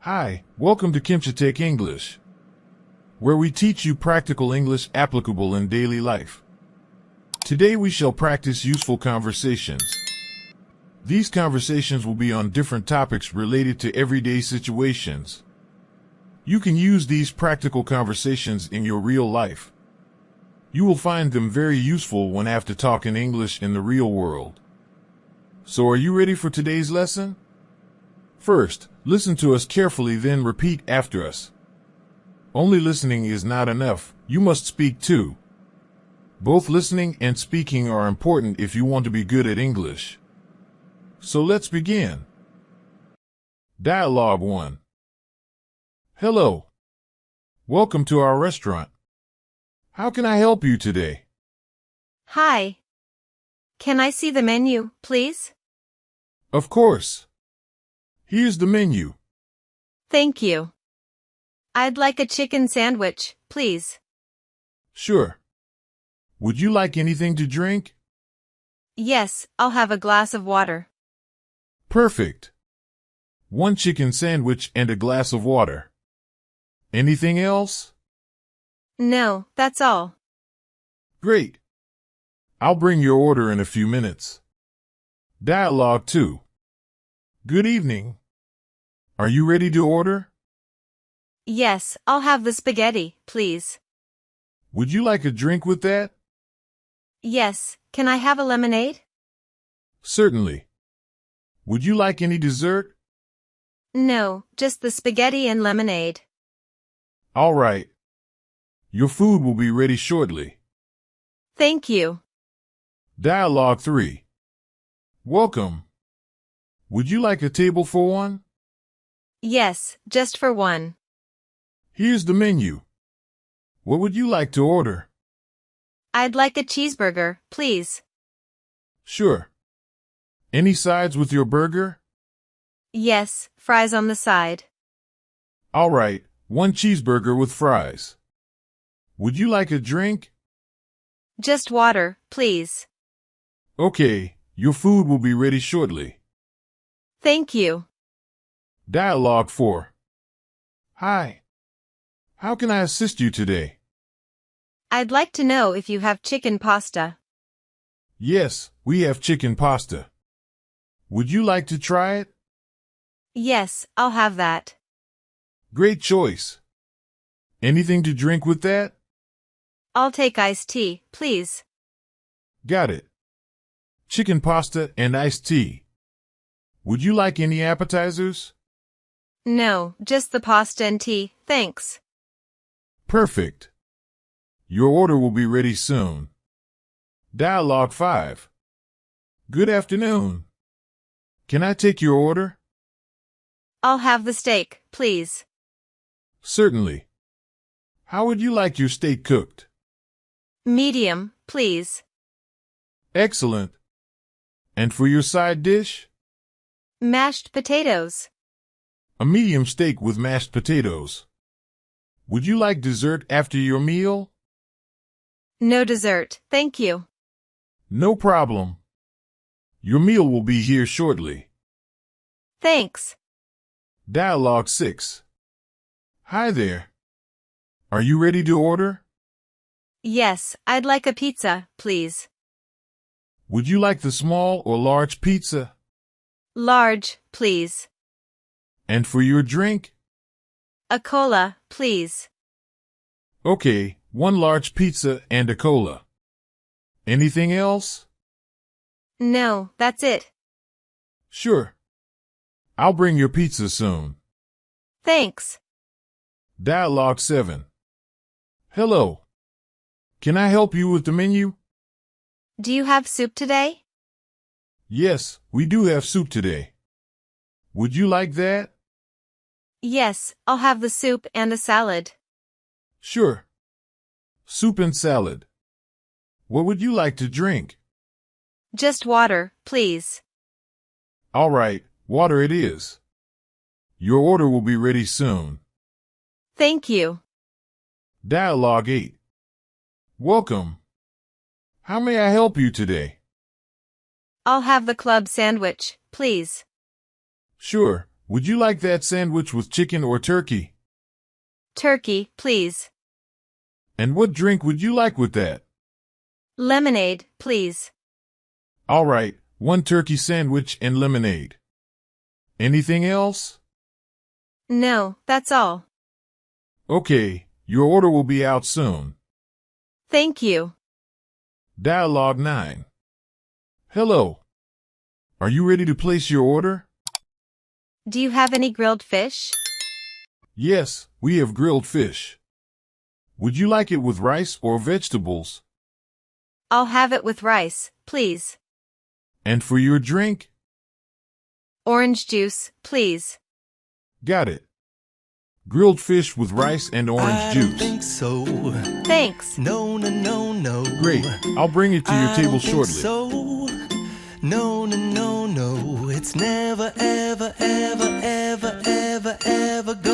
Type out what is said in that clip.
Hi, welcome to KimchiTech English, where we teach you practical English applicable in daily life. Today we shall practice useful conversations. These conversations will be on different topics related to everyday situations. You can use these practical conversations in your real life. You will find them very useful when have to talk in English in the real world. So are you ready for today's lesson? First, listen to us carefully, then repeat after us. Only listening is not enough, you must speak too. Both listening and speaking are important if you want to be good at English. So let's begin. Dialogue 1. Hello. Welcome to our restaurant. How can I help you today? Hi. Can I see the menu, please? Of course. Here's the menu. Thank you. I'd like a chicken sandwich, please. Sure. Would you like anything to drink? Yes, I'll have a glass of water. Perfect. 1 chicken sandwich and a glass of water. Anything else? No, that's all. Great. I'll bring your order in a few minutes. Dialogue 2. Good evening. Are you ready to order? Yes, I'll have the spaghetti, please. Would you like a drink with that? Yes, can I have a lemonade? Certainly. Would you like any dessert? No, just the spaghetti and lemonade. All right. Your food will be ready shortly. Thank you. Dialogue 3. Welcome. Would you like a table for one? Yes, just for one. Here's the menu. What would you like to order? I'd like a cheeseburger, please. Sure. Any sides with your burger? Yes, fries on the side. All right, 1 cheeseburger with fries. Would you like a drink? Just water, please. Okay, your food will be ready shortly. Thank you. Dialogue 4. Hi. How can I assist you today? I'd like to know if you have chicken pasta. Yes, we have chicken pasta. Would you like to try it? Yes, I'll have that. Great choice. Anything to drink with that? I'll take iced tea, please. Got it. Chicken pasta and iced tea. Would you like any appetizers? No, just the pasta and tea, thanks. Perfect. Your order will be ready soon. Dialogue 5. Good afternoon. Can I take your order? I'll have the steak, please. Certainly. How would you like your steak cooked? Medium, please. Excellent. And for your side dish? Mashed potatoes. A medium steak with mashed potatoes. Would you like dessert after your meal? No dessert, thank you. No problem. Your meal will be here shortly. Thanks. Dialogue 6. Hi there. Are you ready to order? Yes, I'd like a pizza, please. Would you like the small or large pizza? Large, please. And for your drink? A cola, please. Okay, 1 large pizza and a cola. Anything else? No, that's it. Sure. I'll bring your pizza soon. Thanks. Dialogue 7. Hello. Can I help you with the menu? Do you have soup today? Yes, we do have soup today. Would you like that? Yes, I'll have the soup and a salad. Sure. Soup and salad. What would you like to drink? Just water, please. All right, water it is. Your order will be ready soon. Thank you. Dialogue 8. Welcome. How may I help you today? I'll have the club sandwich, please. Sure, Would you like that sandwich with chicken or turkey? Turkey, please. And what drink would you like with that? Lemonade, please. All right, one turkey sandwich and lemonade. Anything else? No, that's all. Okay, your order will be out soon. Thank you. Dialogue 9. Hello. Are you ready to place your order? Do you have any grilled fish? Yes, we have grilled fish. Would you like it with rice or vegetables? I'll have it with rice, please. And for your drink? Orange juice, please. Got it. Grilled fish with rice and orange I juice. don't think so. Thanks. No, no, no, no. Great. I'll bring it to your I table don't think shortly. so. No, no, no, no. It's never, ever, ever, ever, ever, ever go.